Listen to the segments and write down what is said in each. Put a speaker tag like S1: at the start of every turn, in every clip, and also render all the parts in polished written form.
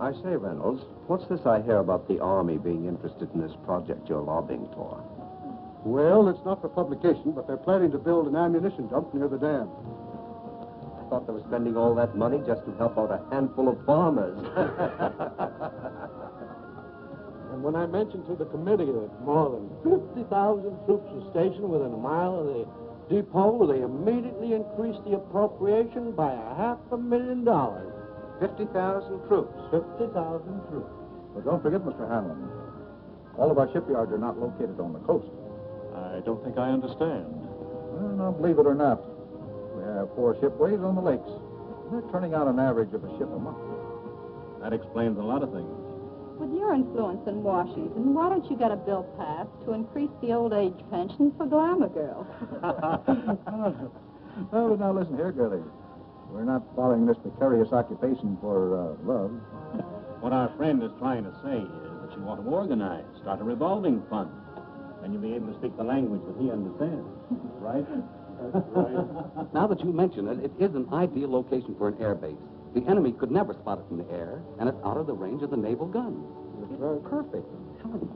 S1: I say, Reynolds, what's this I hear about the Army being interested in this project you're lobbying for?
S2: Well, it's not for publication, but they're planning to build an ammunition dump near the dam.
S1: I thought they were spending all that money just to help out a handful of farmers.
S3: And when I mentioned to the committee that more than 50,000 troops were stationed within a mile of the depot, they immediately increased the appropriation by $500,000.
S1: 50,000 troops.
S3: 50,000 troops.
S4: But don't forget, Mr. Hanlon, all of our shipyards are not located on the coast.
S5: I don't think I understand.
S4: Well, now, believe it or not, we have 4 shipways on the lakes. They're turning out an average of a ship a month.
S5: That explains a lot of things.
S6: With your influence in Washington, why don't you get a bill passed to increase the old age pension for glamour girls?
S4: Oh, now listen here, girlie. We're not following this precarious occupation for love.
S5: What our friend is trying to say is that you want to organize, start a revolving fund. And you'll be able to speak the language that he understands, right?
S3: That's right.
S7: Now that you mention it, it is an ideal location for an air base. The enemy could never spot it from the air, and it's out of the range of the naval guns.
S3: That's right.
S7: Perfect. Tell him.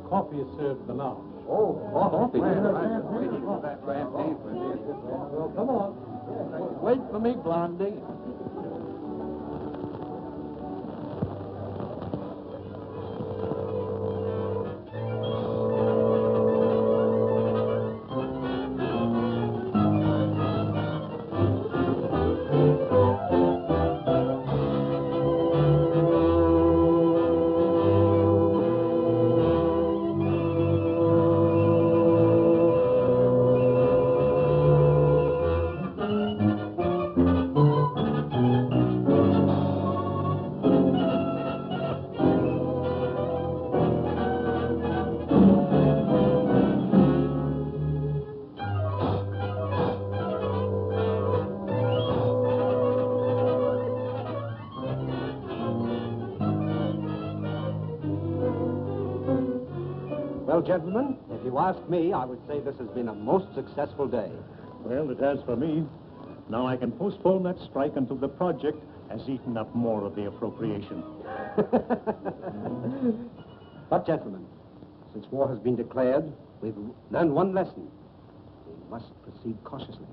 S3: Coffee is served for now.
S7: Coffee.
S3: Well, come on. Wait for me, Blondie.
S1: Well, gentlemen, if you ask me, I would say this has been a most successful day.
S5: Well, it has for me. Now I can postpone that strike until the project has eaten up more of the appropriation.
S1: But, gentlemen, since war has been declared, we've learned one lesson. We must proceed cautiously.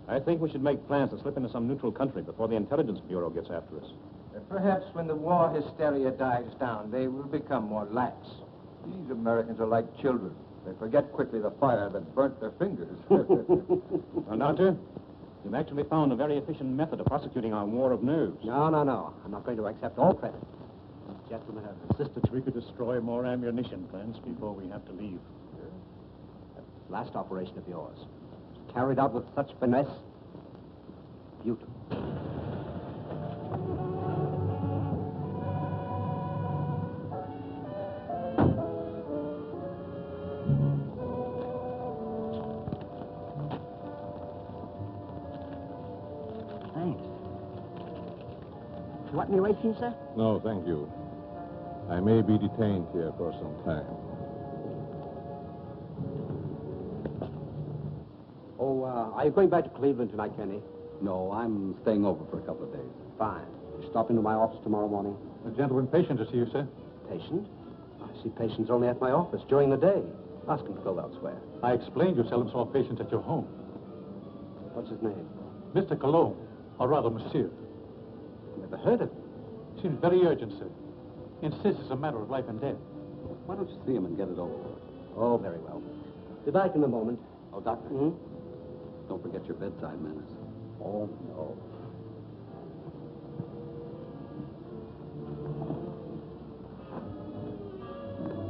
S5: I think we should make plans to slip into some neutral country before the Intelligence Bureau gets after us.
S1: Perhaps when the war hysteria dies down, they will become more lax.
S4: These Americans are like children. They forget quickly the fire that burnt their fingers.
S5: Now, Doctor, you've actually found a very efficient method of prosecuting our war of nerves.
S1: No. I'm not going to accept all credit. These gentlemen have insisted
S5: We could destroy more ammunition plants before we have to leave.
S1: that last operation of yours. Carried out with such finesse. Beautiful.
S7: Thanks. You want any rations, sir?
S8: No, thank you. I may be detained here for some time.
S1: Oh, are you going back to Cleveland tonight, Kenny?
S7: No, I'm staying over for a couple of days.
S1: Fine. You stop into my office tomorrow morning.
S2: A gentleman patient to see you, sir.
S1: Patient? I see patients only at my office during the day. Ask him to go elsewhere.
S2: I explained you seldom saw patients at your home.
S1: What's his name?
S2: Mr. Colomb, or rather, Monsieur.
S1: Never heard of him.
S2: Seems very urgent, sir. Insists it's a matter of life and death.
S7: Why don't you see him and get it over with?
S1: Oh, very well. Be back in a moment.
S7: Oh, Doctor, don't forget your bedside manners.
S1: Oh, no.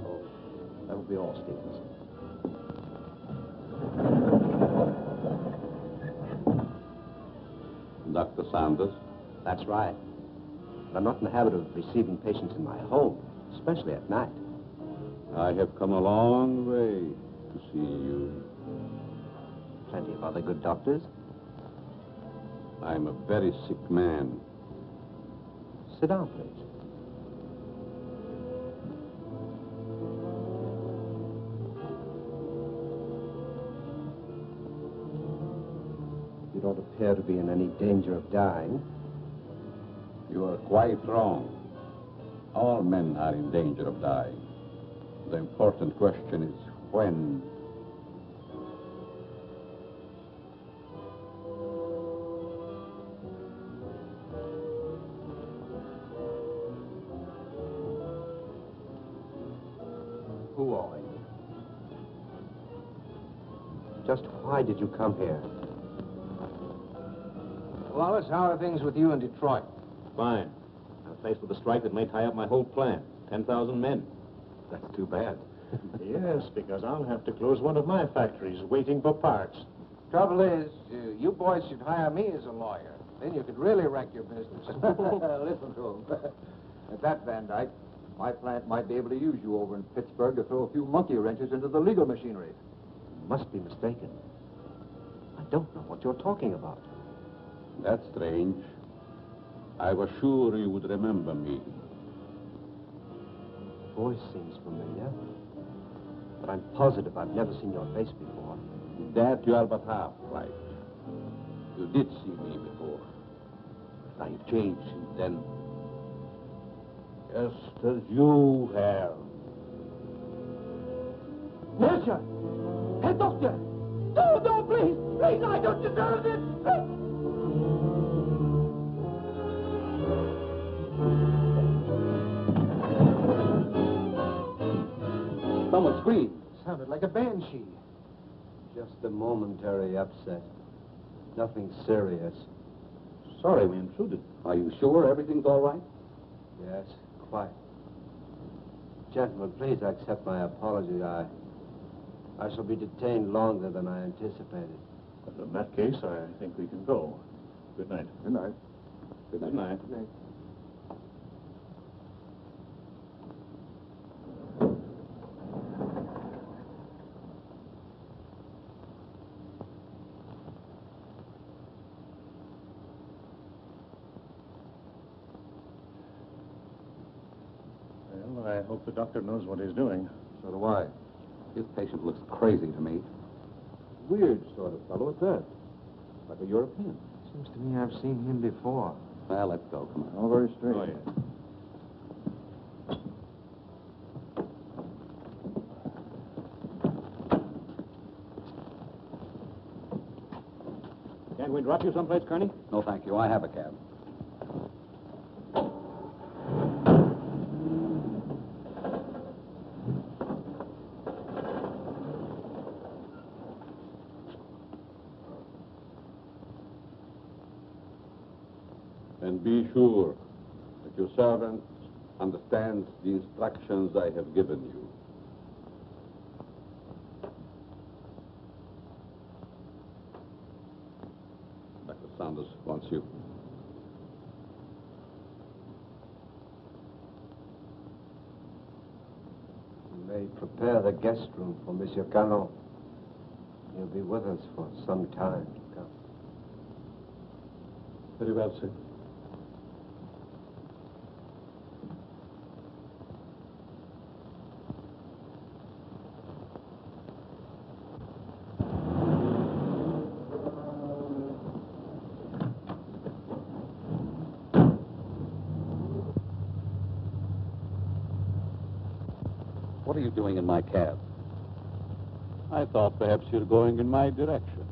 S1: Oh, that will be all, Stevens.
S8: Dr. Sanders?
S1: That's right. But I'm not in the habit of receiving patients in my home, especially at night.
S8: I have come a long way to see you.
S1: Plenty of other good doctors.
S8: I'm a very sick man.
S1: Sit down, please. You don't appear to be in any danger of dying.
S8: You are quite wrong. All men are in danger of dying. The important question is when.
S1: Who are you? Just why did you come here? Wallace, how are things with you in Detroit?
S5: Fine. I'm faced with a strike that may tie up my whole plant. 10,000 men.
S1: That's too bad.
S3: Yes, because I'll have to close one of my factories waiting for parts.
S1: Trouble is, you boys should hire me as a lawyer. Then you could really wreck your business.
S4: Listen to him. At that, Van Dyke, my plant might be able to use you over in Pittsburgh to throw a few monkey wrenches into the legal machinery.
S1: You must be mistaken. I don't know what you're talking about.
S8: That's strange. I was sure you would remember me.
S1: Voice seems familiar, but I'm positive I've never seen your face before.
S8: That you are but half right. You did see me before. But I've changed since then. Just as you have.
S3: Monsieur! Herr Doctor! No, please! Please, I don't deserve this!
S7: Someone screamed.
S1: Sounded like a banshee. Just a momentary upset. Nothing serious.
S5: Sorry we intruded.
S7: Are you sure everything's all right?
S1: Yes, quite. Gentlemen, please accept my apology. I shall be detained longer than I anticipated.
S5: In that case, I think we can go. Good night.
S4: Good night.
S5: Good night.
S1: Good night.
S3: Well, I hope the doctor knows what he's doing.
S4: So do I.
S7: This patient looks crazy to me.
S5: Weird sort of fellow at that. Like a European.
S1: Seems to me I've seen him before.
S7: Well, let's go. Come on.
S4: All very strange.
S5: Oh, yeah. Can't we drop you someplace, Kearney?
S7: No, thank you. I have a cab.
S8: And be sure that your servant understands the instructions I have given you. Dr. Saunders wants you.
S1: You may prepare the guest room for Monsieur Colomb. He'll be with us for some time to come.
S3: Very well, sir.
S7: What are you doing in my cab?
S8: I thought perhaps you're going in my direction.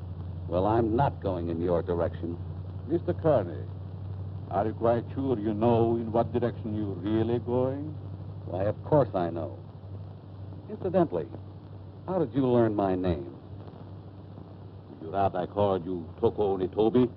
S7: Well, I'm not going in your direction.
S8: Mr. Kearney, are you quite sure you know in what direction you're really going?
S7: Why, of course I know. Incidentally, how did you learn my name?
S8: Would you rather I called you Toko Nitobi?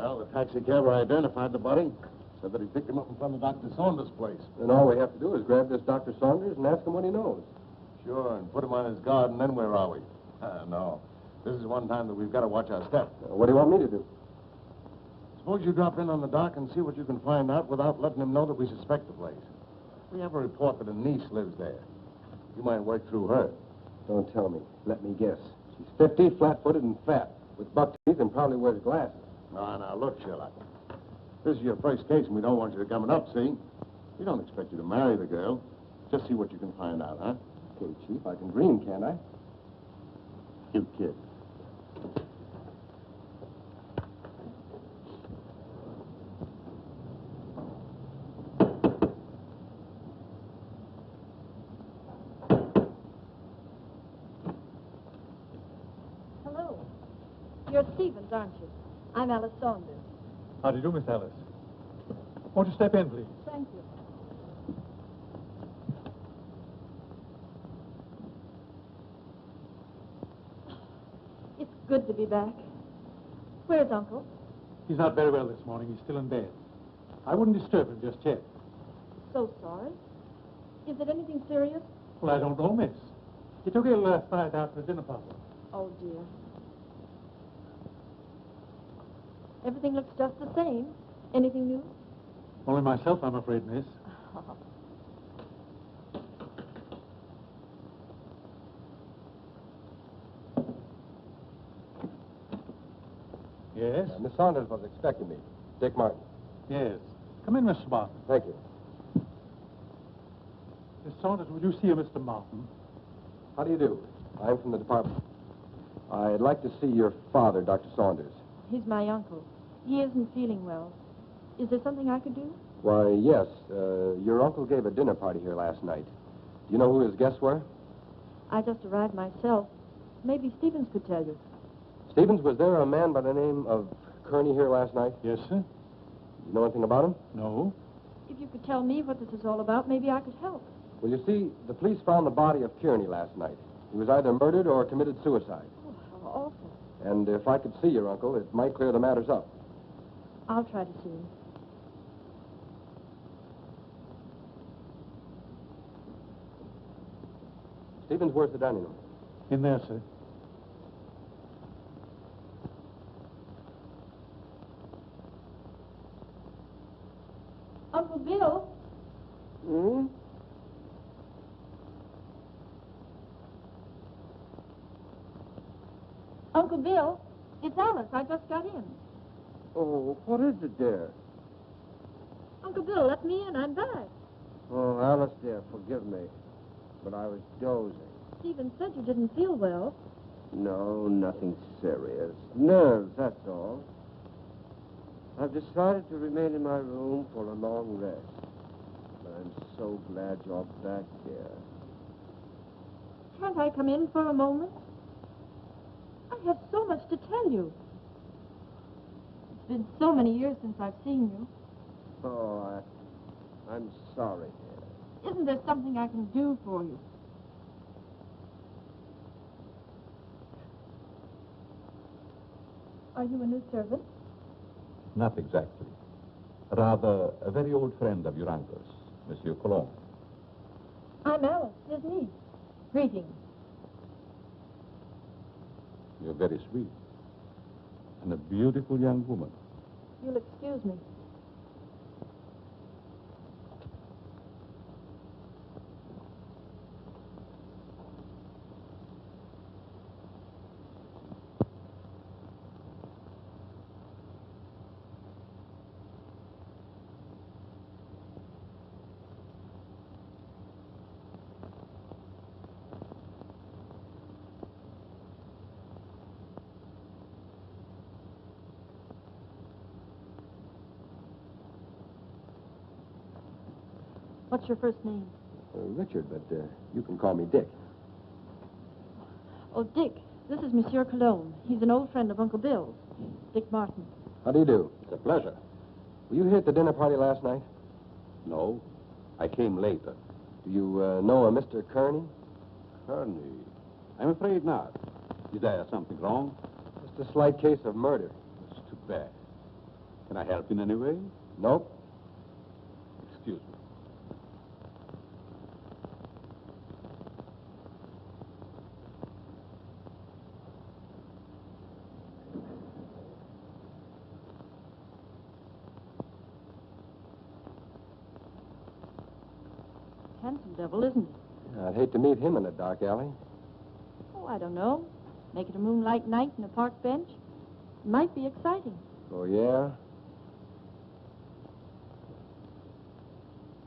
S3: Well, the taxi cabber identified the body. Said that he picked him up in front of Dr. Saunders' place.
S2: And all we have to do is grab this Dr. Saunders and ask him what he knows.
S3: Sure, and put him on his guard, and then where are we? No. This is one time that we've got to watch our step.
S2: What do you want me to do?
S3: Suppose you drop in on the dock and see what you can find out without letting him know that we suspect the place. We have a report that a niece lives there. You might work through her.
S2: Don't tell me. Let me guess. She's 50, flat-footed, and fat, with buck teeth, and probably wears glasses.
S3: Now, look, Sherlock. This is your first case, and we don't want you to come it up, see? We don't expect you to marry the girl. Just see what you can find out, huh?
S2: Okay, Chief, I can dream, can't I?
S3: You kid.
S9: Hello. You're Stevens, aren't you? I'm Alice Saunders.
S10: How do you do, Miss Alice? Won't you step in, please?
S9: Thank you. It's good to be back. Where's Uncle?
S10: He's not very well this morning. He's still in bed. I wouldn't disturb him just yet.
S9: So sorry. Is it anything serious?
S10: Well, I don't know, miss. He took ill last night after a dinner party.
S9: Oh, dear. Everything looks just the same. Anything new?
S10: Only myself, I'm afraid, miss. Yes?
S2: Miss Saunders was expecting me. Dick Martin.
S10: Yes. Come in, Mr. Martin.
S2: Thank you.
S10: Miss Saunders, will you see a Mr. Martin?
S2: How do you do? I'm from the department. I'd like to see your father, Dr. Saunders.
S9: He's my uncle. He isn't feeling well. Is there something I could do?
S2: Why, yes. Your uncle gave a dinner party here last night. Do you know who his guests were?
S9: I just arrived myself. Maybe Stevens could tell you.
S2: Stevens, was there a man by the name of Kearney here last night?
S10: Yes, sir.
S2: You know anything about him?
S10: No.
S9: If you could tell me what this is all about, maybe I could help.
S2: Well, you see, the police found the body of Kearney last night. He was either murdered or committed suicide.
S9: Oh, how awful.
S2: And if I could see your uncle, it might clear the matters up.
S9: I'll try to see him.
S2: Stevens, where's the dining room?
S10: In there, sir.
S9: Uncle Bill?
S2: Hmm?
S9: Uncle Bill? It's Alice. I just got in.
S3: Oh, what is it, dear?
S9: Uncle Bill, let me in. I'm back.
S3: Oh, Alice, dear, forgive me. But I was dozing.
S9: Stephen said you didn't feel well.
S3: No, nothing serious. Nerves, that's all. I've decided to remain in my room for a long rest. But I'm so glad you're back here.
S9: Can't I come in for a moment? I have so much to tell you. It's been so many years since I've seen you.
S3: Oh, I'm sorry, dear.
S9: Isn't there something I can do for you? Are you a new servant?
S11: Not exactly. Rather, a very old friend of your uncle's, Monsieur Colomb.
S9: I'm Alice, his niece. Greetings.
S11: You're very sweet. And a beautiful young woman.
S9: You'll excuse me. What's your first name?
S2: Richard, but you can call me Dick.
S9: Oh, Dick. This is Monsieur Colomb. He's an old friend of Uncle Bill's. Dick Martin.
S2: How do you do?
S11: It's a pleasure.
S2: Were you here at the dinner party last night?
S11: No, I came later.
S2: Do you know a Mr. Kearney?
S11: Kearney? I'm afraid not. Is there something wrong?
S2: Just a slight case of murder.
S11: It's too bad.
S8: Can I help in any way?
S2: Nope.
S8: Excuse me.
S9: Handsome devil, isn't he?
S2: I'd hate to meet him in a dark alley.
S9: Oh, I don't know. Make it a moonlight night in a park bench. Might be exciting.
S2: Oh, yeah?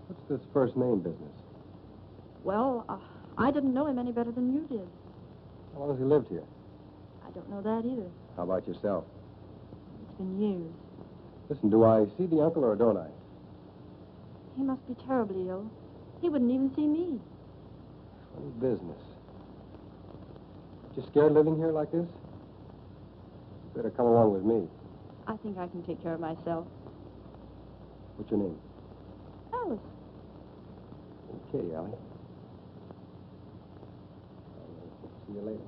S2: What's this first name business?
S9: Well, I didn't know him any better than you did.
S2: How long has he lived here?
S9: I don't know that either.
S2: How about yourself?
S9: It's been years.
S2: Listen, do I see the uncle or don't I?
S9: He must be terribly ill. He wouldn't even see me.
S2: Funny business. You scared living here like this? You better come along with me.
S9: I think I can take care of myself.
S2: What's your name?
S9: Alice.
S2: Okay, Allie. See you later.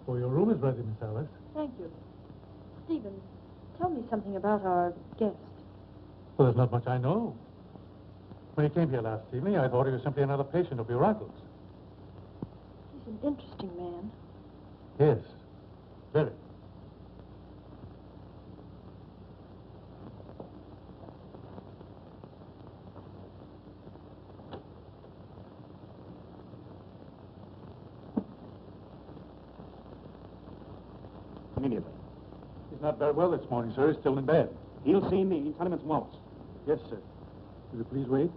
S10: Oh, your room is ready, Miss Alice.
S9: Thank you. Stephen, tell me something about our guest.
S10: Well, there's not much I know. When he came here last evening, I thought he was simply another patient of your uncle's.
S9: He's an interesting man.
S10: Yes, very.
S5: Immediately.
S10: He's not very well this morning, sir. He's still in bed.
S5: He'll see me. Tell him it's Wallace.
S10: Yes, sir. Will you please wait?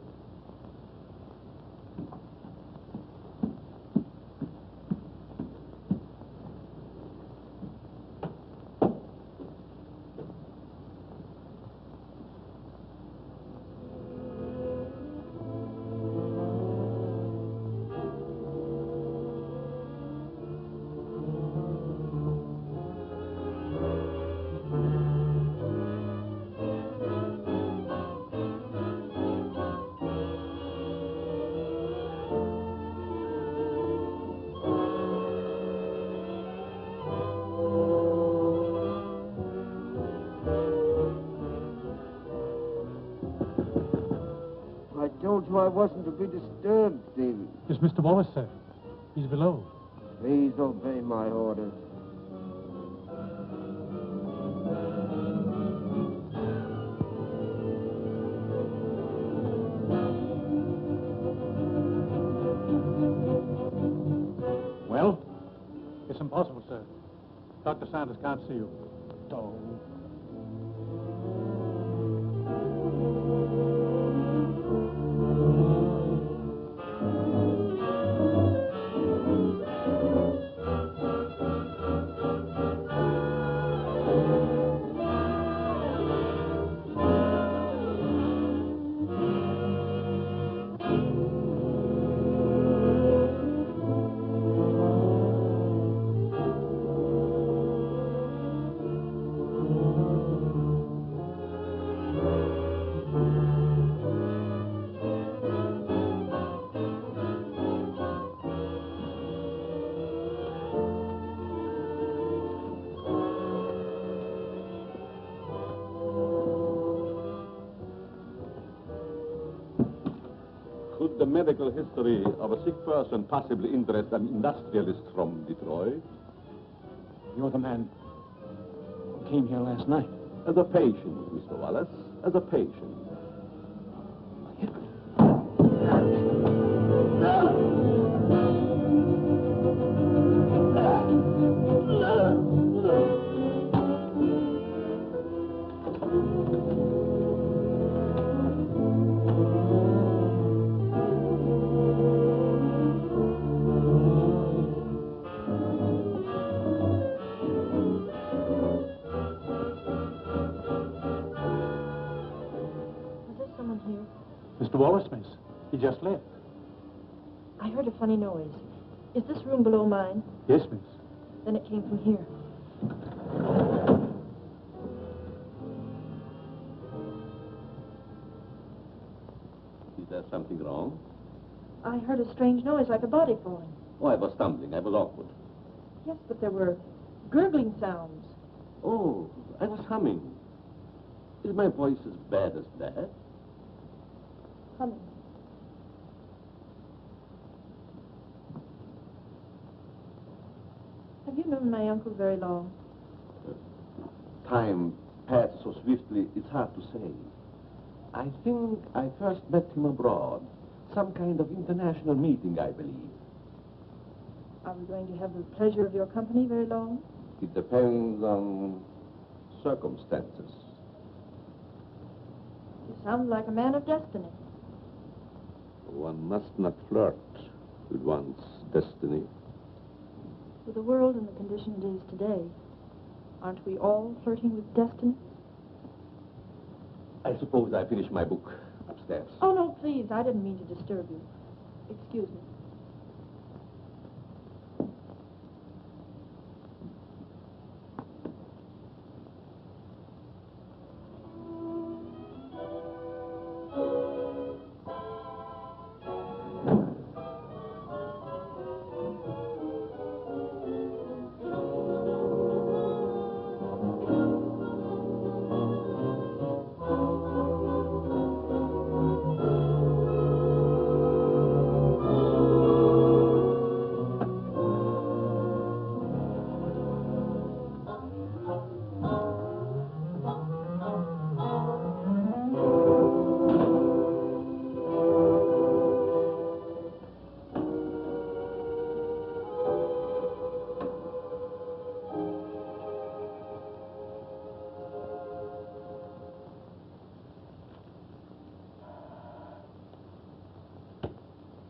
S3: I told you I wasn't to be disturbed, Stephen.
S10: It's Mr. Wallace, sir. He's below.
S3: Please obey my orders.
S10: Well? It's impossible, sir. Dr. Sanders can't see you. Oh.
S8: Could the medical history of a sick person possibly interest an industrialist from Detroit?
S5: You're the man who came here last night.
S8: As a patient, Mr. Wallace, as a patient.
S10: Mr. Wallace, miss. He just left.
S9: I heard a funny noise. Is this room below mine?
S10: Yes, miss.
S9: Then it came from here.
S11: Is there something wrong?
S9: I heard a strange noise like a body falling.
S11: Oh, I was stumbling. I was awkward.
S9: Yes, but there were gurgling sounds.
S11: Oh, I was humming. Is my voice as bad as that?
S9: Humming. Have you known my uncle very long?
S11: Time passed so swiftly, it's hard to say. I think I first met him abroad. Some kind of international meeting, I believe.
S9: Are we going to have the pleasure of your company very long?
S11: It depends on circumstances.
S9: You sound like a man of destiny.
S11: One must not flirt with one's destiny.
S9: With the world and the condition it is today, aren't we all flirting with destiny?
S11: I suppose I finished my book upstairs.
S9: Oh, no, please. I didn't mean to disturb you. Excuse me.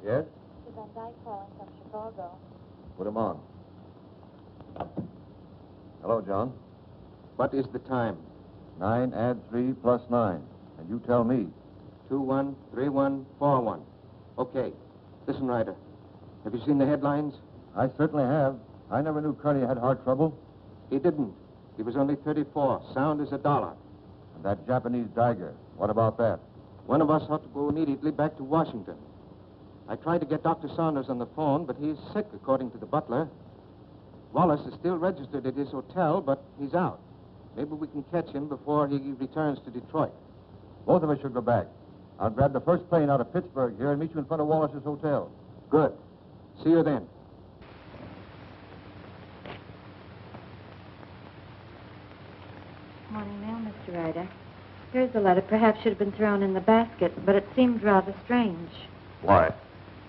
S4: Yes?
S12: Mr. Van Dyke calling from Chicago.
S4: Put him on. Hello, John.
S3: What is the time?
S4: 9 add 3 plus 9. And you tell me.
S3: 213141. Okay. Listen, Ryder. Have you seen the headlines?
S4: I certainly have. I never knew Curly had heart trouble.
S3: He didn't. He was only 34. Sound as a dollar.
S4: And that Japanese Tiger. What about that?
S3: One of us ought to go immediately back to Washington. I tried to get Dr. Saunders on the phone, but he's sick, according to the butler. Wallace is still registered at his hotel, but he's out. Maybe we can catch him before he returns to Detroit.
S4: Both of us should go back. I'll grab the first plane out of Pittsburgh here and meet you in front of Wallace's hotel.
S3: Good. See you then.
S12: Morning mail, Mr. Ryder. Here's the letter. Perhaps should have been thrown in the basket, but it seemed rather strange.
S4: Why?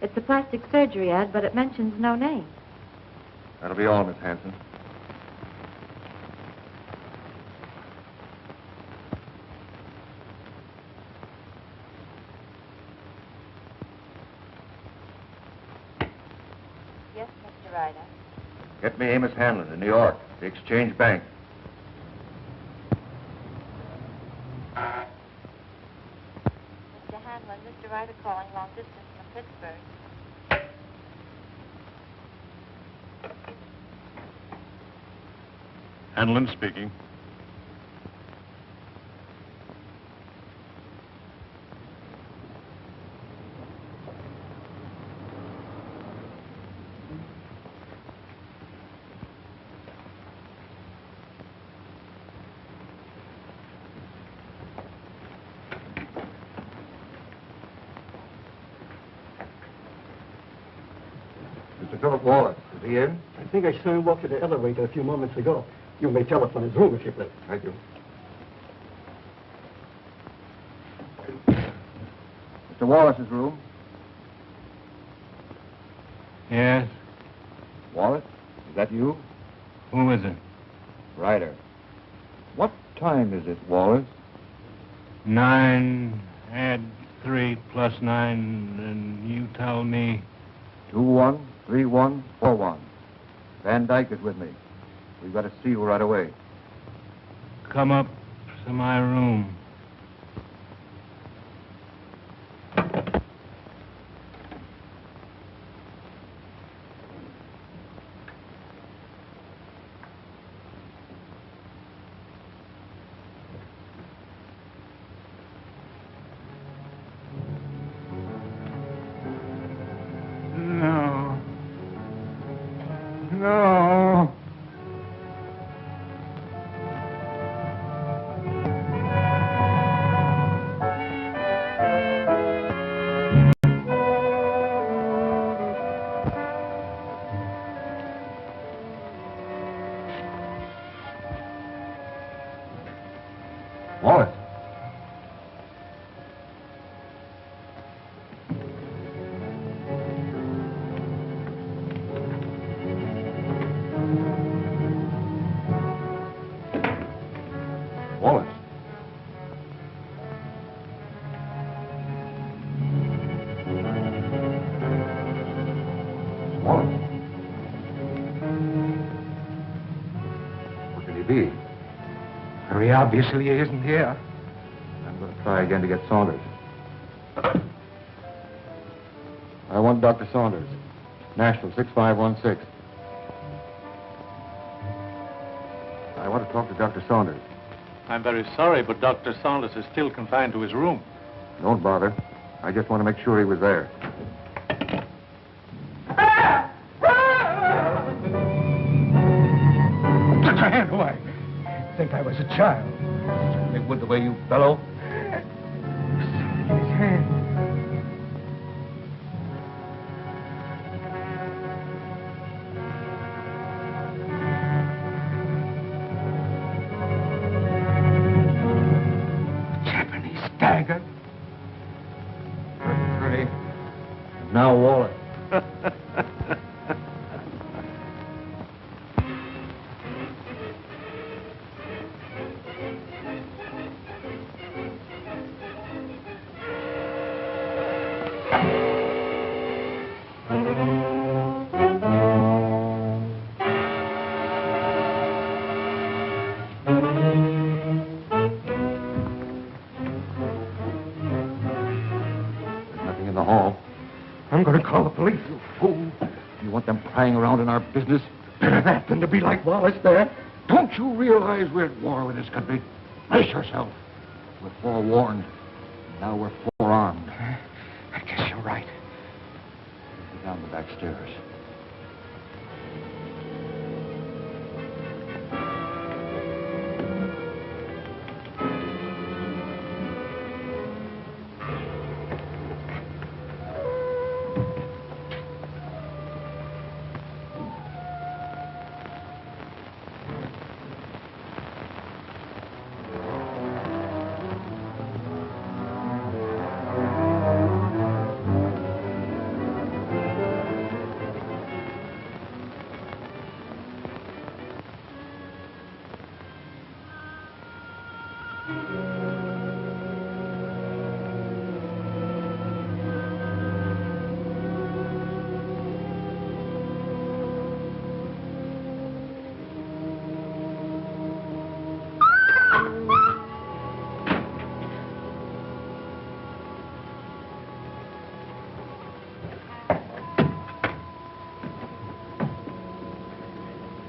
S12: It's a plastic surgery ad, but it mentions no name.
S4: That'll be all, Miss Hanson.
S12: Yes, Mr. Ryder.
S4: Get me Amos Hanlon in New York, the Exchange Bank.
S12: Mr. Hanlon, Mr. Ryder calling long distance from Pittsburgh.
S13: Hanlon speaking.
S4: Mr. Philip Wallace, is he in?
S14: I think I saw him walk to the elevator a few moments ago. You may telephone his room if you please.
S4: Thank you. Mr. Wallace's room.
S5: Yes?
S4: Wallace, is that you?
S5: Who is it?
S4: Ryder. What time is it, Wallace?
S5: 9, add 3 plus 9, and you tell me...
S4: 213141. Van Dyke is with me. We've got to see you right away.
S5: Come up to my room.
S4: Wallace. Wallace. Wallace. Where could he be?
S1: Very obviously he isn't here.
S4: I'm going to try again to get Saunders. I want Dr. Saunders. National 6516. I want to talk to Dr. Saunders.
S10: I'm very sorry, but Dr. Saunders is still confined to his room.
S4: Don't bother. I just want to make sure he was there.
S1: Put your hand away. Think I was a child.
S4: It would the way you bellow.
S1: His hand. Japanese dagger.
S4: Pretty. Now Wallace. Nothing in the hall.
S1: I'm going to call the police.
S4: You fool. You want them prying around in our business?
S1: Better that than to be like Wallace there.
S4: Don't you realize we're at war with this country? Brace yourself. We're forewarned. Now we're forearmed.
S1: I guess you're right.
S4: Down the back stairs.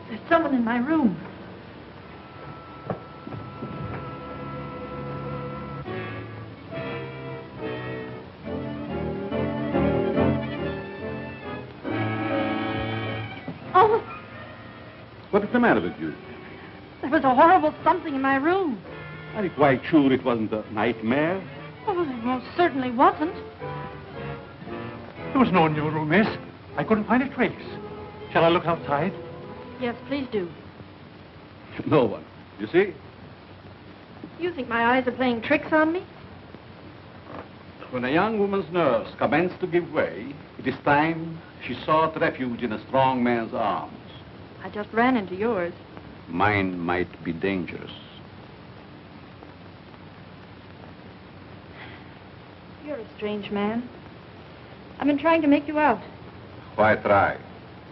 S9: There's someone in my room. Oh,
S8: What is the matter with you?
S9: there was a horrible something in my room.
S8: Are you quite sure it wasn't a nightmare?
S9: Oh, it most certainly wasn't.
S10: There was no one in your room, miss. I couldn't find a trace. Shall I look outside?
S9: Yes, please do.
S8: No one. You see?
S9: You think my eyes are playing tricks on me?
S8: When a young woman's nerves commence to give way, it is time she sought refuge in a strong man's arms.
S9: I just ran into yours.
S8: Mine might be dangerous.
S9: You're a strange man. I've been trying to make you out.
S8: Why try?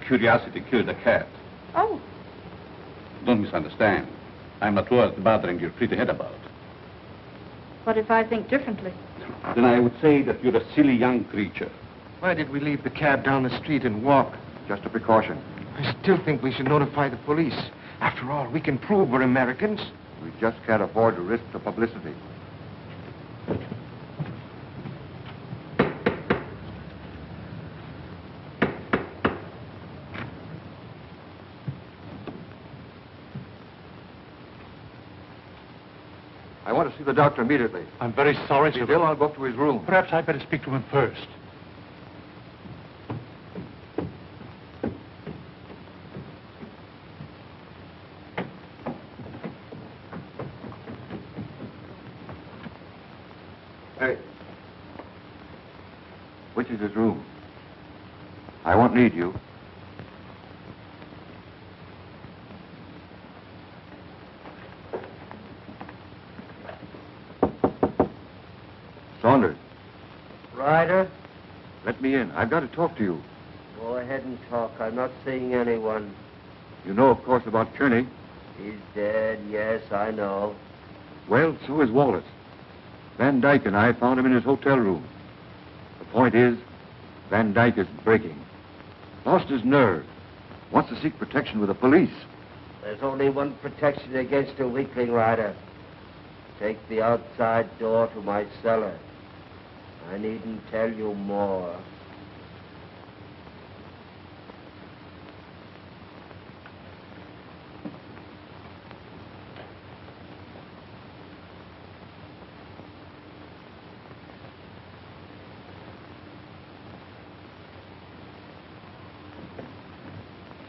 S8: Curiosity killed a cat.
S9: Oh,
S8: Don't misunderstand. I'm not worth bothering your pretty head about.
S9: what if I think differently?
S8: Then I would say that you're a silly young creature.
S1: Why did we leave the cab down the street and walk?
S4: Just a precaution.
S1: I still think we should notify the police. After all, we can prove we're Americans.
S4: We just can't afford to risk the publicity. I want to see the doctor immediately.
S10: I'm very sorry, sir.
S4: Bill, I'll go up to his room.
S10: Perhaps I'd better speak to him first.
S4: Hey. Which is his room? I won't need you. Saunders.
S13: Ryder,
S4: Let me in. I've got to talk to you.
S13: go ahead and talk. I'm not seeing anyone.
S4: You know, of course, about Kearney.
S13: He's dead, yes, I know.
S4: Well, so is Wallace. Van Dyke and I found him in his hotel room. The point is, Van Dyke is breaking. Lost his nerve. Wants to seek protection with the police.
S13: There's only one protection against a weakling, Ryder. Take the outside door to my cellar. I needn't tell you more.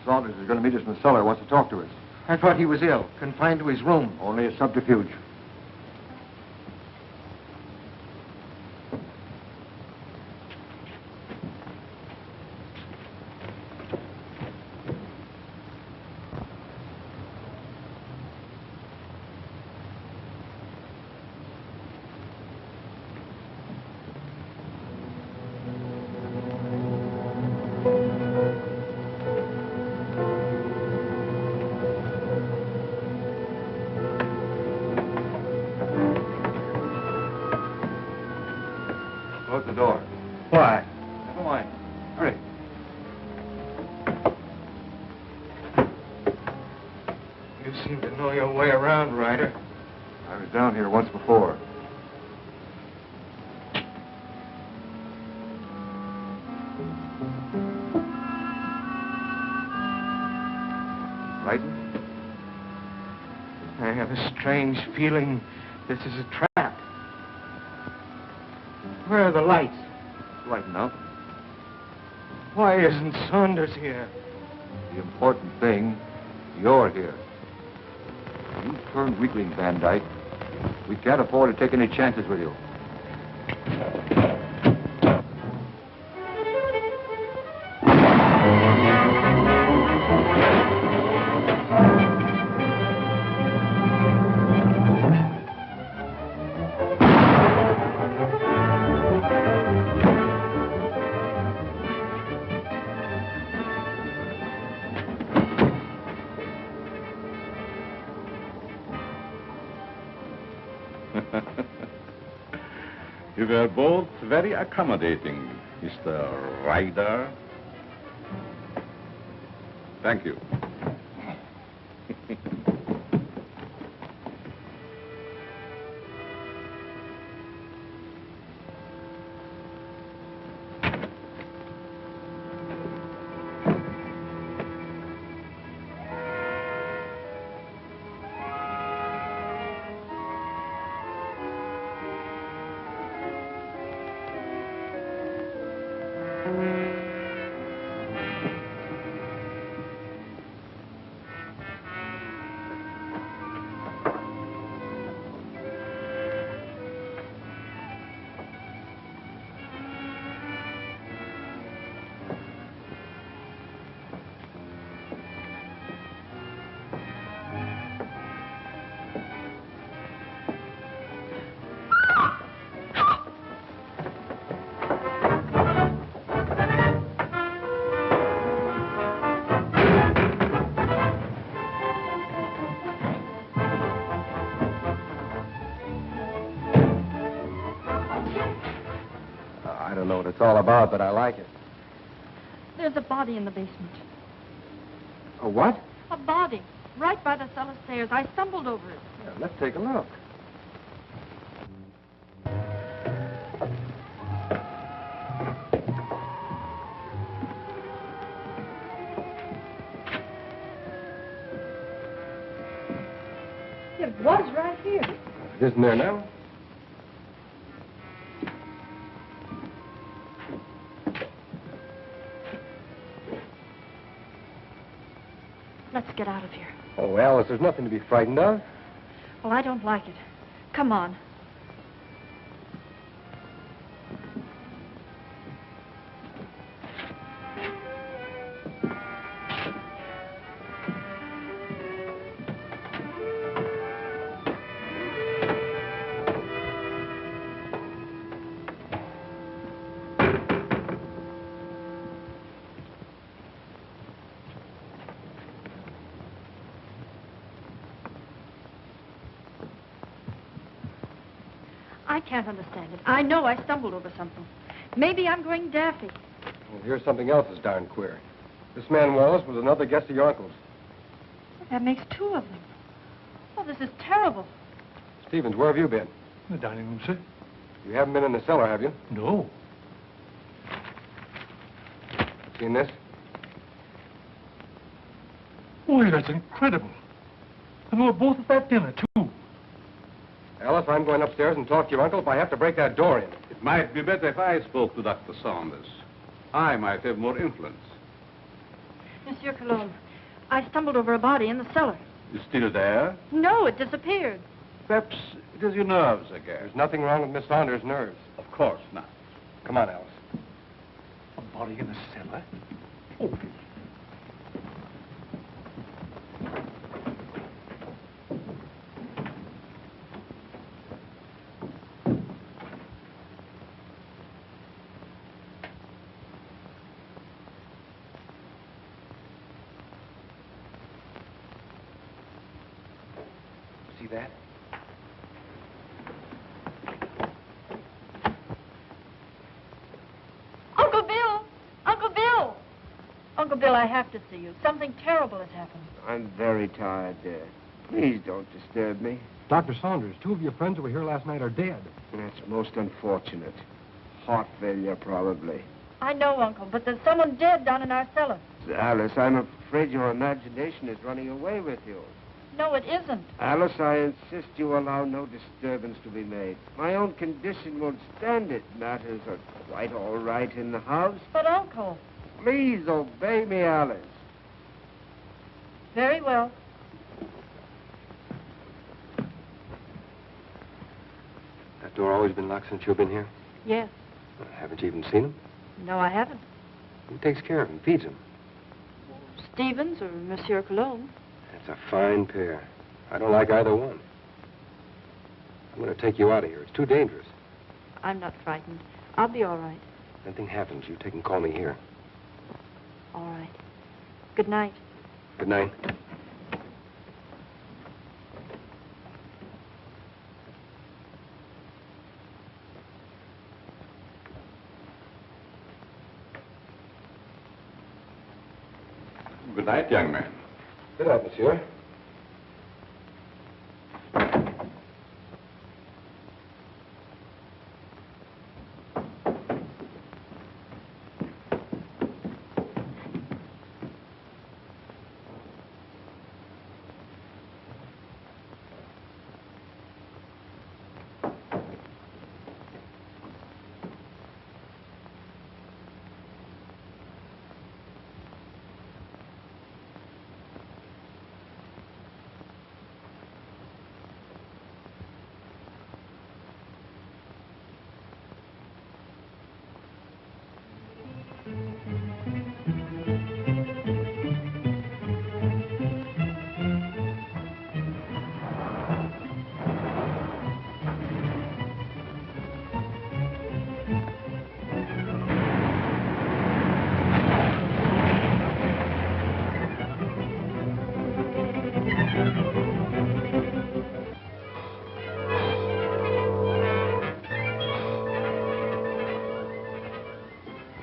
S4: Saunders is going to meet us in the cellar. Wants to talk to us.
S3: I thought he was ill, confined to his room.
S4: Only a subterfuge. Close the door.
S3: Why?
S4: Never mind. Hurry.
S3: You seem to know your way around, Ryder.
S4: I was down here once before. Frightened?
S3: I have a strange feeling this is a trap. Where are the lights?
S4: Light enough.
S3: Why isn't Saunders here?
S4: The important thing, you're here. You turned weakling, Van Dyke. We can't afford to take any chances with you.
S8: You were both very accommodating, Mr. Ryder. Thank you.
S2: I don't know what it's all about, but I like it.
S9: There's a body in the basement.
S2: A what?
S9: A body. Right by the cellar stairs. I stumbled over it.
S2: Yeah, let's take a look.
S9: It was right here.
S2: It isn't there now?
S9: Let's get out of here.
S2: Oh, Alice, there's nothing to be frightened of.
S9: Well, I don't like it. Come on.
S12: I can't understand it. I know I stumbled over something. Maybe I'm going daffy.
S2: Well, here's something else that's darn queer. This man Wallace was another guest of your uncle's.
S12: That makes two of them. Oh, this is terrible.
S2: Stevens, where have you been?
S10: In the dining room, sir.
S2: You haven't been in the cellar, have you?
S10: No.
S2: Seen this?
S10: Boy, that's incredible. And we were both at that dinner, too.
S2: Alice, I'm going upstairs and talk to your uncle if I have to break that door in.
S8: It might be better if I spoke to Dr. Saunders. I might have more influence.
S12: Monsieur Colomb, I stumbled over a body in the cellar.
S8: It's still there?
S12: No, it disappeared.
S8: Perhaps it is your nerves again.
S2: There's nothing wrong with Miss Saunders' nerves.
S8: Of course not.
S2: Come on, Alice.
S10: A body in the cellar? Oh.
S2: See that?
S12: Uncle Bill! Uncle Bill! Uncle Bill, I have to see you. Something terrible has happened.
S13: I'm very tired, dear. Please don't disturb me.
S2: Dr. Saunders, two of your friends who were here last night are dead.
S13: That's most unfortunate. Heart failure, probably.
S12: I know, Uncle, but there's someone dead down in our cellar.
S13: Alice, I'm afraid your imagination is running away with you.
S12: No, it isn't.
S13: Alice, I insist you allow no disturbance to be made. My own condition won't stand it. Matters are quite all right in the house.
S12: But, Uncle...
S13: Please obey me, Alice.
S12: Very well.
S2: That door always been locked since you've been here?
S12: Yes.
S2: Well, haven't you even seen him?
S12: No, I haven't.
S2: Who takes care of him, feeds him?
S12: Stevens or Monsieur Colomb.
S2: That's a fine pair. I don't like either one. I'm going to take you out of here. It's too dangerous.
S12: I'm not frightened. I'll be all right.
S2: If anything happens, you take and call me here.
S12: All right. Good night.
S2: Good night.
S8: Good night, young man.
S2: Good night, monsieur.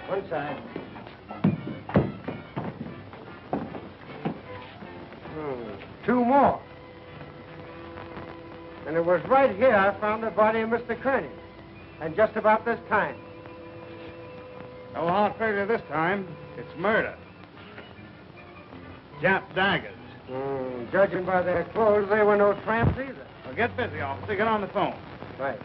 S3: One side.
S1: Two more. And it was right here I found the body of Mr. Kearney. And just about this time.
S3: No heart failure this time. It's murder. Jap daggers.
S1: Judging by their clothes, they were no tramps either.
S3: Well, get busy, officer. Get on the phone.
S1: Right.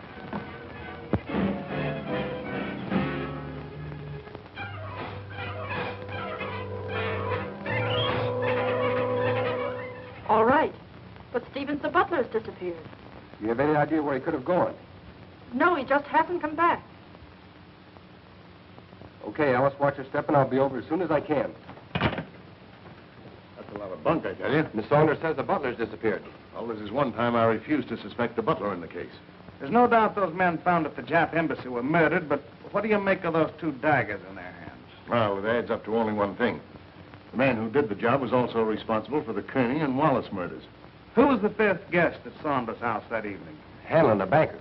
S12: All right. But Stevens the butler's disappeared.
S2: You have any idea where he could have gone?
S12: No, he just hasn't come back.
S2: Okay, Alice, watch your step, and I'll be over as soon as I can.
S8: That's a lot of bunk, I tell you.
S2: Miss Saunders says the butler's disappeared.
S8: Well, this is one time I refused to suspect the butler in the case.
S3: There's no doubt those men found at the Jap embassy were murdered, but what do you make of those two daggers in their hands?
S8: Well, it adds up to only one thing. The man who did the job was also responsible for the Kearney and Wallace murders.
S3: Who was the fifth guest at Saunders' house that evening?
S2: Hanlon, the banker.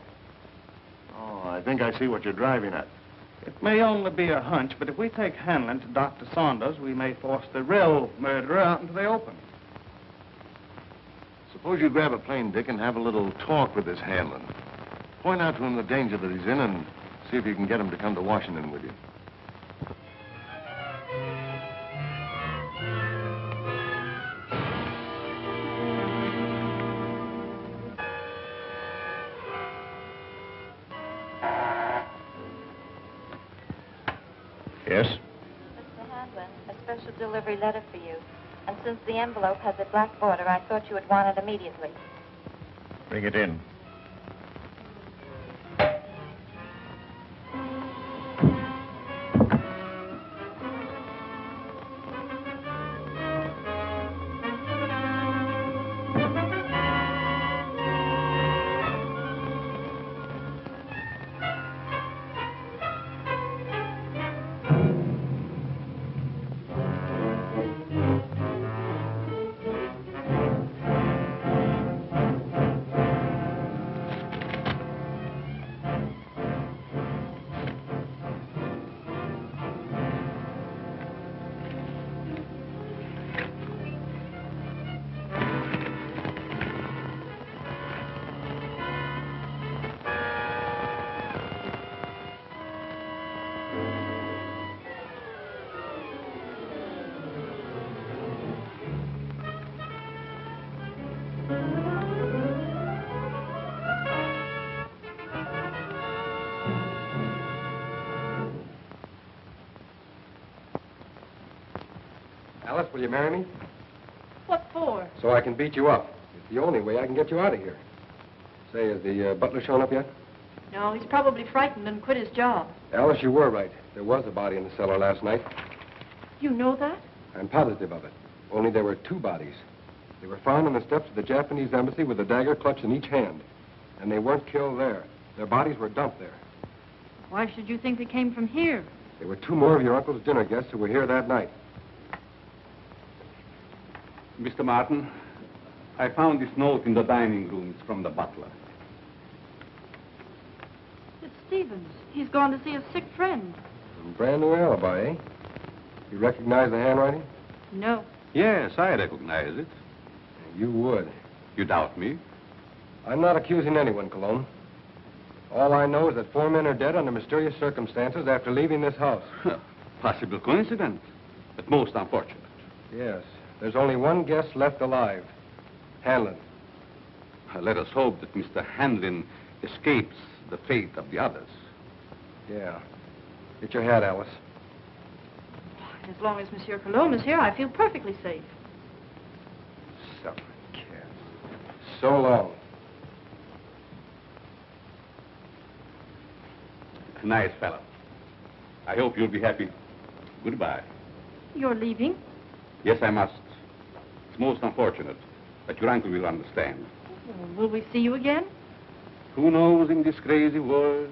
S15: Oh, I think I see what you're driving at.
S16: It may only be a hunch, but if we take Hanlon to Dr. Saunders, we may force the real murderer out into the open.
S15: Suppose you grab a plane, Dick, and have a little talk with this Hanlon. Point out to him the danger that he's in and see if you can get him to come to Washington with you. Yes?
S12: Mr. Hanlon, a special delivery letter for you. And since the envelope has a black border, I thought you would want it immediately.
S15: Bring it in.
S2: Alice, will you marry me?
S9: What for?
S2: So I can beat you up. It's the only way I can get you out of here. Say, has the butler shown up yet?
S9: No, he's probably frightened and quit his job.
S2: Alice, you were right. There was a body in the cellar last night.
S9: You know that?
S2: I'm positive of it. Only there were two bodies. They were found on the steps of the Japanese embassy with a dagger clutched in each hand. And they weren't killed there. Their bodies were dumped there.
S9: Why should you think they came from here?
S2: There were two more of your uncle's dinner guests who were here that night.
S17: Mr. Martin, I found this note in the dining room. It's from the butler.
S9: It's Stevens. He's gone to see a sick friend.
S2: Brand new alibi, eh? You recognize the handwriting?
S9: No.
S17: Yes, I recognize it.
S2: You would.
S17: You doubt me?
S2: I'm not accusing anyone, Colomb. All I know is that 4 men are dead under mysterious circumstances after leaving this house.
S17: Possible coincidence, but most unfortunate.
S2: Yes. There's only one guest left alive. Hanlon.
S17: Let us hope that Mr. Hanlon escapes the fate of the others.
S2: Yeah. Get your hat, Alice.
S9: As long as Monsieur Colomb is here, I feel perfectly safe.
S2: Some kid. So long.
S17: Nice fellow. I hope you'll be happy. Goodbye.
S9: You're leaving?
S17: Yes, I must. It's most unfortunate, but your uncle will understand.
S9: Will we see you again?
S17: Who knows in this crazy world?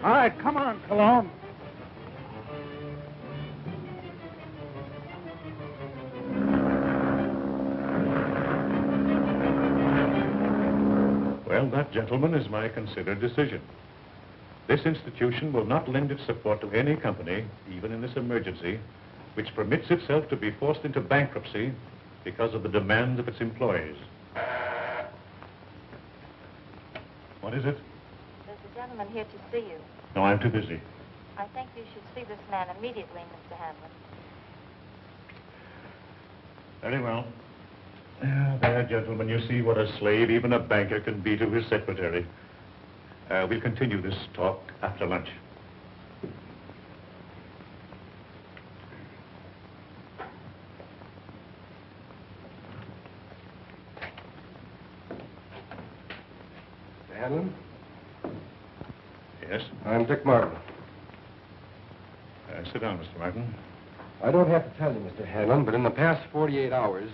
S16: All right, come on, Colomb.
S10: Well, that, gentlemen, is my considered decision. This institution will not lend its support to any company, even in this emergency, which permits itself to be forced into bankruptcy because of the demands of its employees. What is it?
S12: There's a gentleman here to see you.
S10: No, I'm too busy.
S12: I think you should see this man immediately, Mr. Hanlon.
S10: Very well. There, gentlemen, you see what a slave even a banker can be to his secretary. We'll continue this talk after lunch.
S2: Hanlon?
S10: Yes?
S2: I'm Dick Martin.
S10: Sit down, Mr. Martin.
S2: I don't have to tell you, Mr. Hanlon, but in the past 48 hours,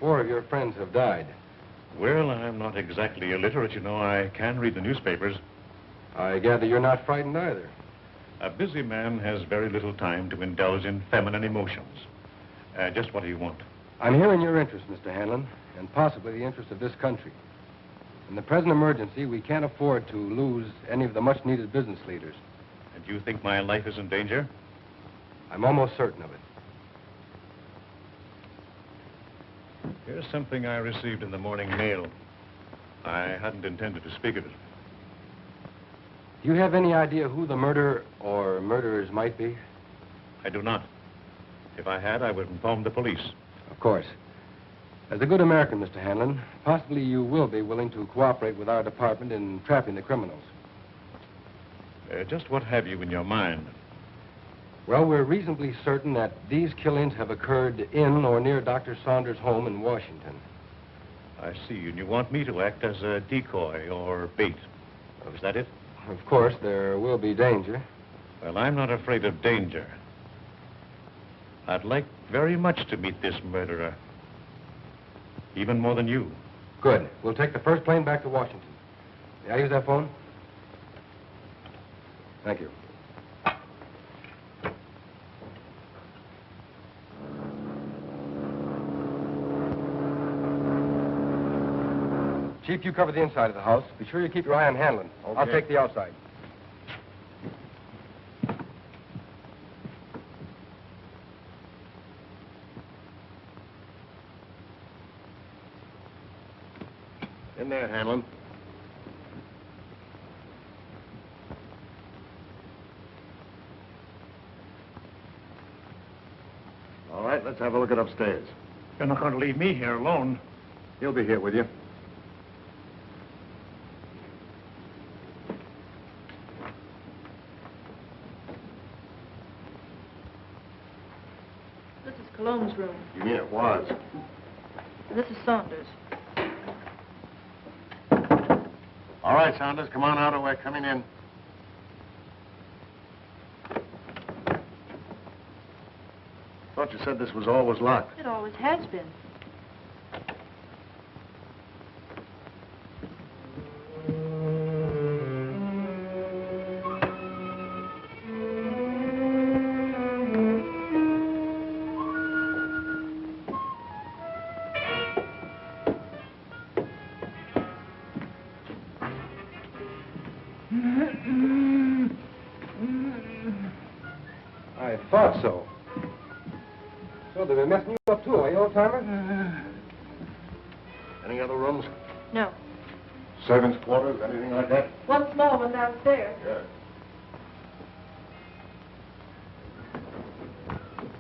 S2: 4 of your friends have died.
S10: Well, I'm not exactly illiterate, you know. I can read the newspapers.
S2: I gather you're not frightened either.
S10: A busy man has very little time to indulge in feminine emotions. Just what do you want?
S2: I'm here in your interest, Mr. Hanlon, and possibly the interest of this country. In the present emergency, we can't afford to lose any of the much-needed business leaders.
S10: And you think my life is in danger?
S2: I'm almost certain of it.
S10: Here's something I received in the morning mail. I hadn't intended to speak of it.
S2: Do you have any idea who the murderer or murderers might be?
S10: I do not. If I had, I would inform the police.
S2: Of course. As a good American, Mr. Hanlon, possibly you will be willing to cooperate with our department in trapping the criminals.
S10: Just what have you in your mind?
S2: Well, we're reasonably certain that these killings have occurred in or near Dr. Saunders' home in Washington.
S10: I see, and you want me to act as a decoy or bait. Is that it?
S2: Of course, there will be danger.
S10: Well, I'm not afraid of danger. I'd like very much to meet this murderer. Even more than you.
S2: Good. We'll take the first plane back to Washington. May I use that phone? Thank you. Chief, you cover the inside of the house. Be sure you keep your eye on Hanlon.
S15: Okay.
S2: I'll take the outside.
S15: In there, Hanlon. All right, let's have a look at upstairs.
S16: You're not going to leave me here alone.
S15: He'll be here with you.
S9: This is Colomb's room.
S15: You mean it was?
S9: This is Saunders.
S15: All right, Saunders, come on out or we're coming in. Thought you said this was always locked.
S9: It always has been.
S2: I thought so. So they've been messing you up too, eh, old-timer?
S15: Any other rooms?
S9: No.
S15: Servants' quarters, anything like that?
S9: One small one downstairs.
S15: Yeah.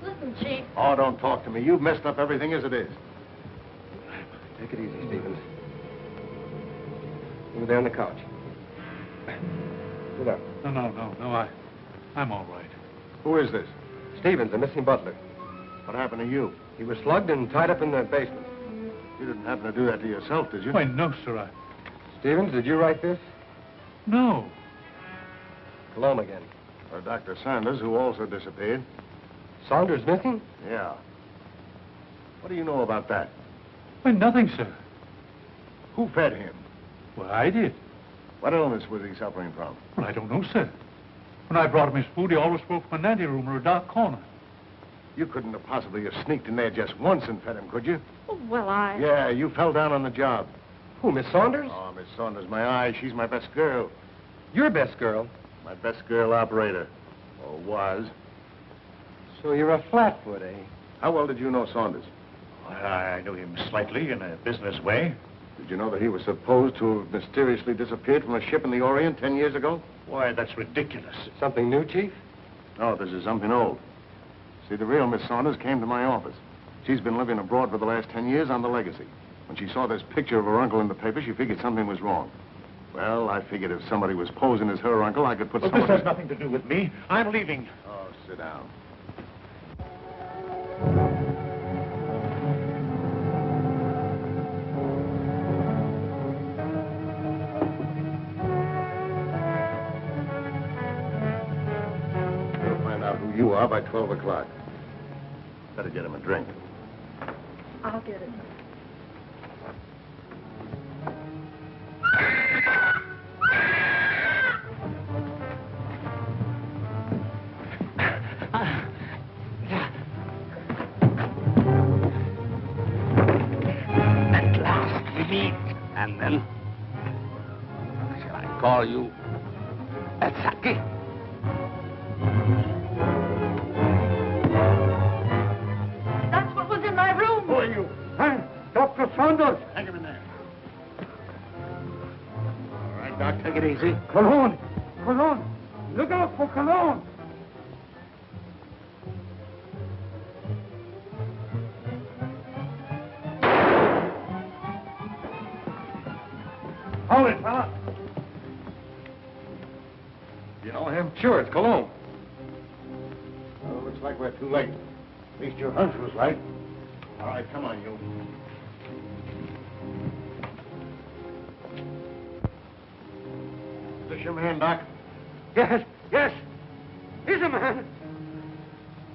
S9: Listen, Chief.
S15: Oh, don't talk to me. You've messed up everything as it is.
S2: Take it easy, Stevens. Over there on the couch. Sit up.
S10: No, I'm all right.
S15: Who is this?
S2: Stevens, the missing butler.
S15: What happened to you?
S2: He was slugged and tied up in the basement.
S15: You didn't happen to do that to yourself, did you?
S10: Why, no, sir,
S2: Stevens, did you write this?
S10: No.
S2: Colomb again.
S15: Or Dr. Saunders, who also disappeared.
S2: Saunders missing?
S15: Yeah. What do you know about that?
S10: Why, nothing, sir.
S15: Who fed him?
S10: Well, I did.
S15: What illness was he suffering from?
S10: Well, I don't know, sir. When I brought him his food, he always spoke from an anteroom or a dark corner.
S15: You couldn't have possibly have sneaked in there just once and fed him, could you?
S9: Oh, well, I...
S15: Yeah, you fell down on the job.
S2: Who, Miss Saunders?
S15: Oh, Miss Saunders, my eye. She's my best girl.
S2: Your best girl?
S15: My best girl operator. Or was.
S2: So you're a flatfoot, eh?
S15: How well did you know Saunders?
S10: I knew him slightly in a business way.
S15: Did you know that he was supposed to have mysteriously disappeared from a ship in the Orient 10 years ago?
S10: Why, that's ridiculous.
S2: Something new, Chief?
S15: No, this is something old. See, the real Miss Saunders came to my office. She's been living abroad for the last 10 years on the legacy. When she saw this picture of her uncle in the paper, she figured something was wrong. Well, I figured if somebody was posing as her uncle, I could put
S10: Well,
S15: someone...
S10: this has nothing to do with me. I'm leaving.
S15: Oh, sit down. We'll find out who you are by 12 o'clock. Better get him a drink.
S9: I'll get it.
S18: At last we meet. And then, shall I call you Saki?
S9: That's what was in my room.
S3: Who are you? Huh? Dr. Saunders.
S18: Hang him in there.
S3: All right, Doc, take it easy. Colomb! Colomb! Look out for Colomb!
S15: Hold it, fella. You know him? Sure, it's Colomb.
S3: Well, looks like we're too late. At least your hunch was right. All right, come on, you. Is this your man, Doc?
S18: Yes, yes. He's a man.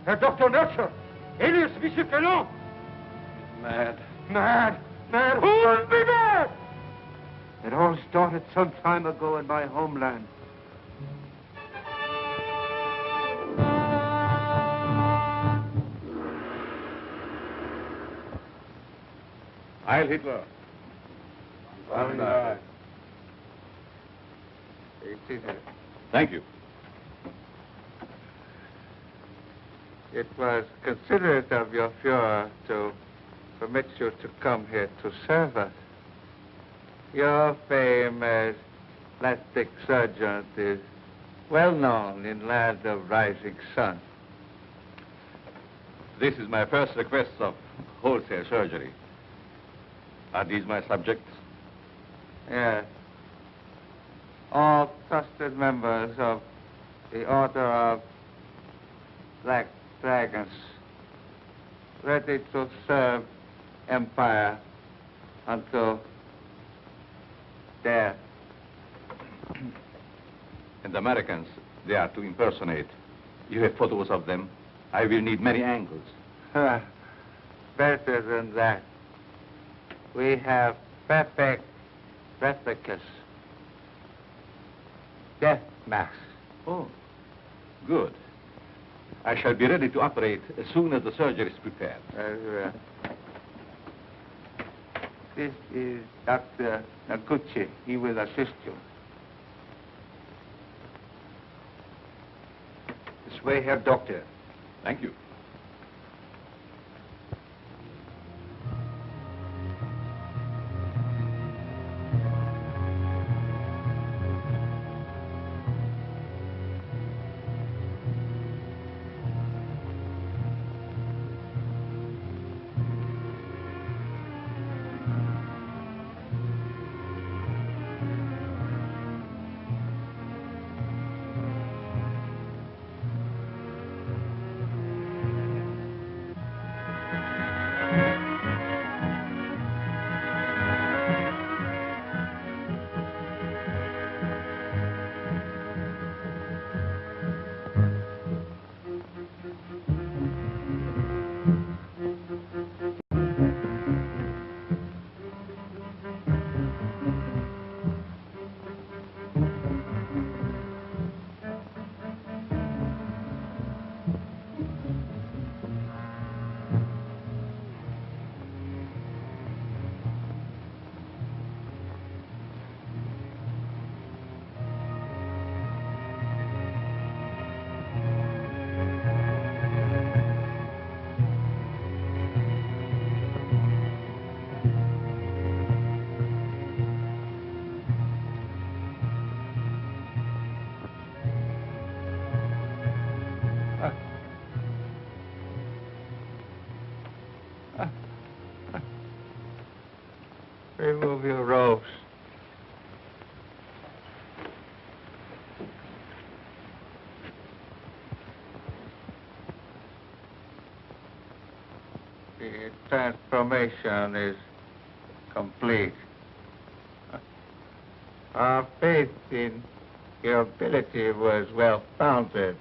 S18: Dr. Nurser, alias Monsieur Colomb.
S15: Mad.
S18: Mad. Mad. Who would be mad? It all started some time ago in my homeland.
S15: Heil Hitler.
S17: Thank you.
S19: It was considerate of your Fuhrer to permit you to come here to serve us. Your fame as plastic surgeon is well known in land of rising sun.
S17: This is my first request of wholesale surgery. Are these my subjects?
S19: Yes. All trusted members of the Order of Black Dragons, ready to serve Empire until death.
S17: And the Americans, they are to impersonate. You have photos of them. I will need many angles.
S19: Better than that. We have perfect replicas. Death masks.
S17: Oh, good. I shall be ready to operate as soon as the surgery is prepared.
S19: This is Dr. Naguchi. He will assist you.
S1: This way, Herr Doctor.
S17: Thank you.
S19: Remove your robes. The transformation is complete. Our faith in your ability was well founded,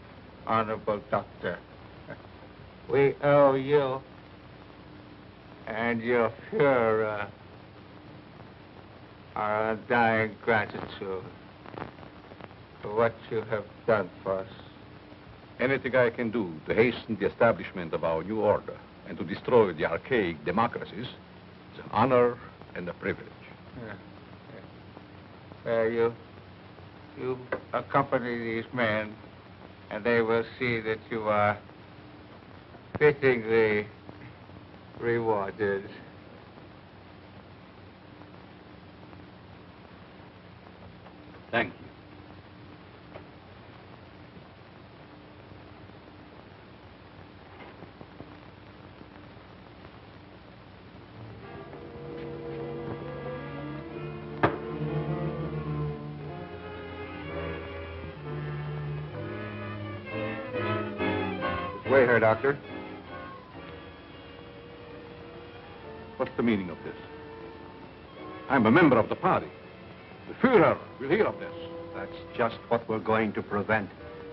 S19: Honorable Doctor. We owe you and your Fuhrer our undying gratitude for what you have done for us.
S17: Anything I can do to hasten the establishment of our new order and to destroy the archaic democracies is an honor and a privilege.
S19: You accompany these men, and they will see that you are fittingly rewarded.
S17: Thank you.
S2: This way here, Doctor.
S17: What's the meaning of this? I'm a member of the party. The Fuhrer will hear of this.
S1: That's just what we're going to prevent.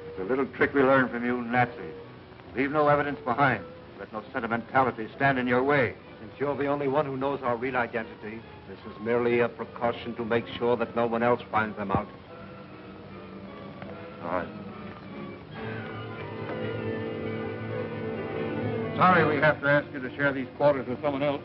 S4: It's a little trick we learned from you Nazis. Leave no evidence behind. Let no sentimentality stand in your way.
S1: Since you're the only one who knows our real identity, this is merely a precaution to make sure that no one else finds them out.
S4: All right.
S16: Sorry we have to ask you to share these quarters with someone else.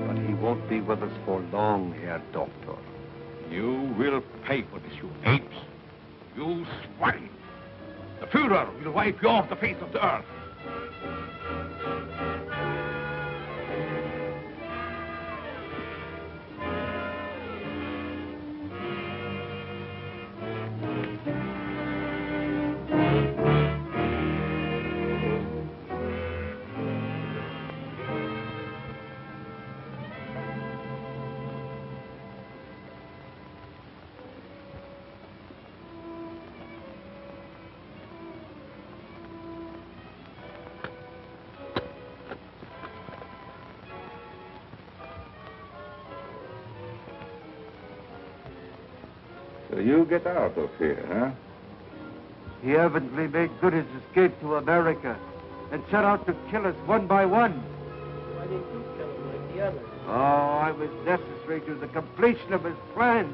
S1: But he won't be with us for long, Herr Doctor.
S17: You will pay for this, you apes. You swine. The Fuhrer will wipe you off the face of the earth.
S8: So you get out of here, huh?
S13: He evidently made good his escape to America and set out to kill us one by one.
S3: Why didn't you kill him like the others?
S13: Oh, I was necessary to the completion of his plan.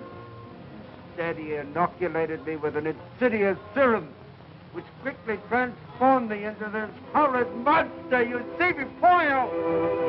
S13: Instead, he inoculated me with an insidious serum, which quickly transformed me into this horrid monster you see before you.